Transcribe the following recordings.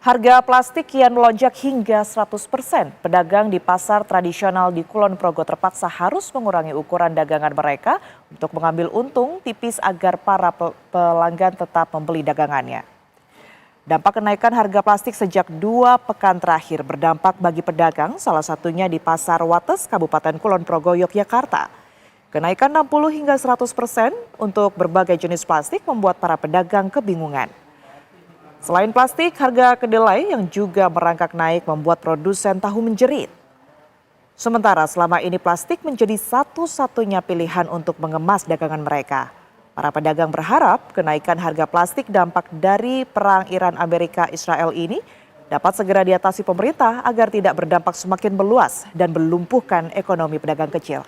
Harga plastik kian melonjak hingga 100%. Pedagang di pasar tradisional di Kulon Progo terpaksa harus mengurangi ukuran dagangan mereka untuk mengambil untung tipis agar para pelanggan tetap membeli dagangannya. Dampak kenaikan harga plastik sejak 2 pekan terakhir berdampak bagi pedagang, salah satunya di Pasar Wates, Kabupaten Kulon Progo, Yogyakarta. Kenaikan 60 hingga 100% untuk berbagai jenis plastik membuat para pedagang kebingungan. Selain plastik, harga kedelai yang juga merangkak naik membuat produsen tahu menjerit. Sementara selama ini plastik menjadi satu-satunya pilihan untuk mengemas dagangan mereka. Para pedagang berharap kenaikan harga plastik dampak dari perang Iran-Amerika-Israel ini dapat segera diatasi pemerintah agar tidak berdampak semakin meluas dan melumpuhkan ekonomi pedagang kecil.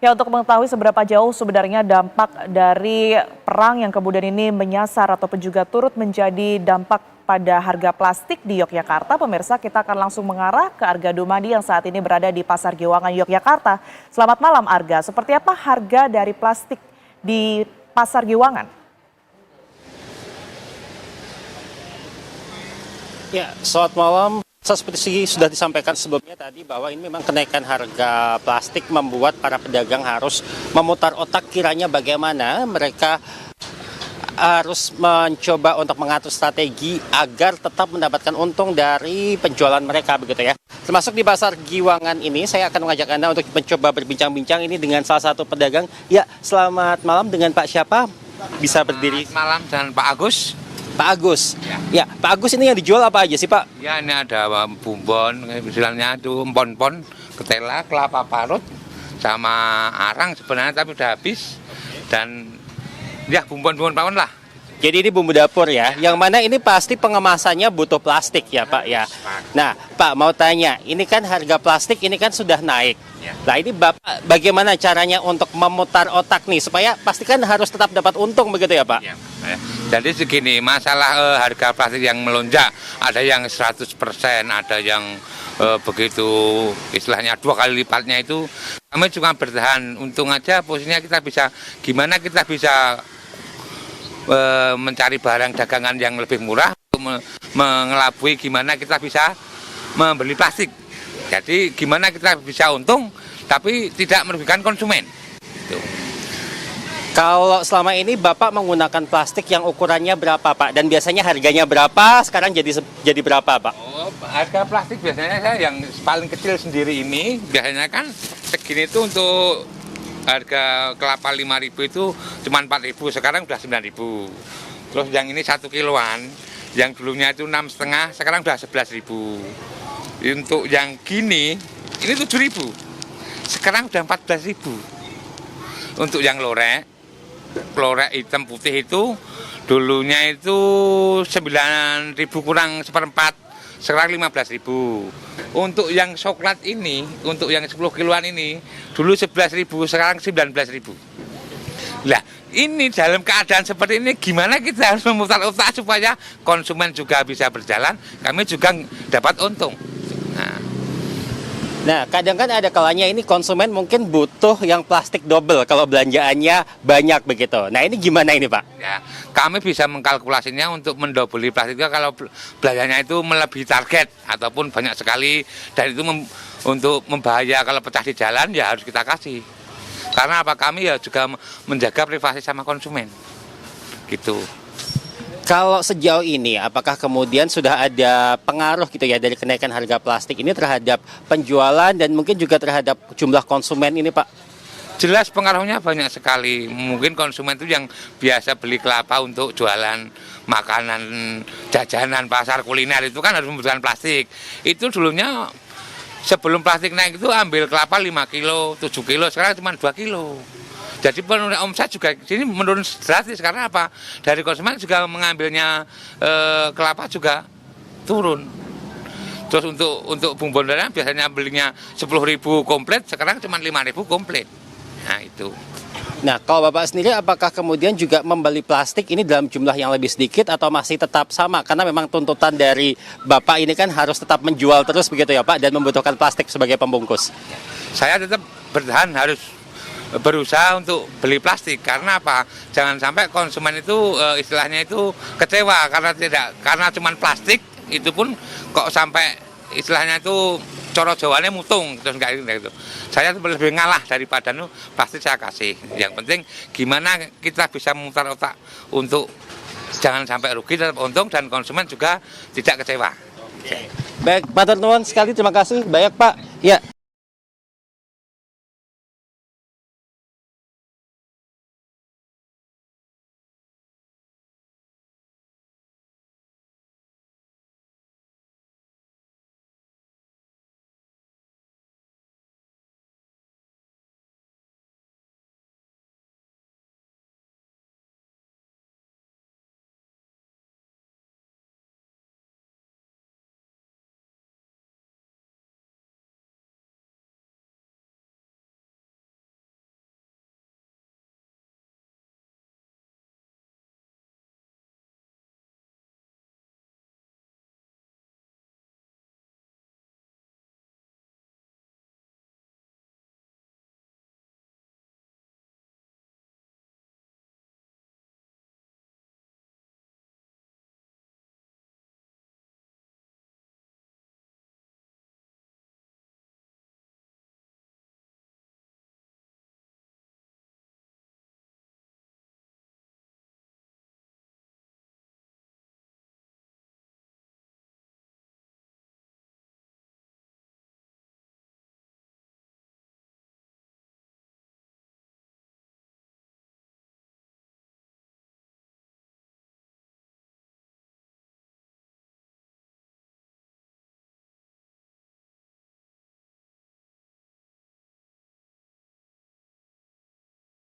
Ya, untuk mengetahui seberapa jauh sebenarnya dampak dari perang yang kemudian ini menyasar ataupun juga turut menjadi dampak pada harga plastik di Yogyakarta, pemirsa, kita akan langsung mengarah ke Arga Dumadi yang saat ini berada di Pasar Giwangan, Yogyakarta. Selamat malam, Arga. Seperti apa harga dari plastik di Pasar Giwangan? Ya, selamat malam. Seperti sudah disampaikan sebelumnya tadi bahwa ini memang kenaikan harga plastik membuat para pedagang harus memutar otak kiranya bagaimana mereka harus mencoba untuk mengatur strategi agar tetap mendapatkan untung dari penjualan mereka begitu ya. Termasuk di Pasar Giwangan ini saya akan mengajak Anda untuk mencoba berbincang-bincang ini dengan salah satu pedagang. Ya, selamat malam, dengan Pak siapa? Bisa berdiri. Selamat malam, dan Pak Agus. Pak Agus. Ya, Pak Agus, ini yang dijual apa aja sih, Pak? Ya, ini ada bumbon, misalnya itu empon-empon, ketela, kelapa parut, sama arang sebenarnya tapi udah habis. Dan ya bumbon-bumbon pawon lah. Jadi ini bumbu dapur ya, yang mana ini pasti pengemasannya butuh plastik ya Pak ya. Nah Pak, mau tanya, ini kan harga plastik ini kan sudah naik. Nah ini Bapak bagaimana caranya untuk memutar otak nih, supaya pastikan harus tetap dapat untung begitu ya Pak? Ya. Jadi segini, masalah harga plastik yang melonjak, ada yang 100%, ada yang begitu istilahnya 2 kali lipatnya itu, kami cuma bertahan. Untung aja posisinya kita bisa, gimana kita bisa mencari barang dagangan yang lebih murah untuk mengelabui gimana kita bisa membeli plastik. Jadi gimana kita bisa untung tapi tidak merugikan konsumen. Gitu. Kalau selama ini Bapak menggunakan plastik yang ukurannya berapa Pak? Dan biasanya harganya berapa? Sekarang jadi berapa Pak? Oh, harga plastik biasanya saya yang paling kecil sendiri ini biasanya kan segini itu untuk harga kelapa 5.000 itu cuma 4.000, sekarang udah 9.000. Terus yang ini 1 kiloan, yang dulunya itu 6,5, sekarang udah 11.000. Untuk yang gini, ini 7.000, sekarang udah 14.000. Untuk yang lorek hitam putih itu dulunya itu 9.000 kurang seperempat, sekarang 15.000. Untuk yang coklat ini, untuk yang 10 kiloan ini, dulu 11.000, sekarang 19.000. Nah, ini dalam keadaan seperti ini, gimana kita harus memutar otak supaya konsumen juga bisa berjalan, kami juga dapat untung. Nah, kadang kan ada kalanya ini konsumen mungkin butuh yang plastik double kalau belanjaannya banyak begitu. Nah, ini gimana ini Pak? Ya, kami bisa mengkalkulasinya untuk mendobeli plastiknya kalau belanjanya itu melebihi target ataupun banyak sekali, dan itu untuk membahaya kalau pecah di jalan ya harus kita kasih. Karena apa, kami ya juga menjaga privasi sama konsumen. Gitu. Kalau sejauh ini, apakah kemudian sudah ada pengaruh gitu ya dari kenaikan harga plastik ini terhadap penjualan dan mungkin juga terhadap jumlah konsumen ini Pak? Jelas pengaruhnya banyak sekali. Mungkin konsumen itu yang biasa beli kelapa untuk jualan makanan, jajanan, pasar kuliner itu kan harus membutuhkan plastik. Itu dulunya sebelum plastik naik itu ambil kelapa 5 kilo, 7 kilo, sekarang cuma 2 kilo. Jadi penurunan omset juga sini menurun drastis, karena apa? Dari konsumen juga mengambilnya kelapa juga turun. Terus untuk bumbon biasanya belinya 10.000 komplit, sekarang cuma 5.000 komplit. Nah itu. Nah, kalau Bapak sendiri apakah kemudian juga membeli plastik ini dalam jumlah yang lebih sedikit atau masih tetap sama? Karena memang tuntutan dari Bapak ini kan harus tetap menjual terus begitu ya Pak, dan membutuhkan plastik sebagai pembungkus. Saya tetap bertahan harus berusaha untuk beli plastik karena apa? Jangan sampai konsumen itu istilahnya itu kecewa karena cuman plastik itu pun kok sampai istilahnya itu coro jawabannya mutung terus kayak gitu. Saya lebih ngalah daripada plastik saya kasih. Yang penting gimana kita bisa memutar otak untuk jangan sampai rugi tetap untung dan konsumen juga tidak kecewa. Baik, Pak Nuwun sekali terima kasih banyak Pak. Ya.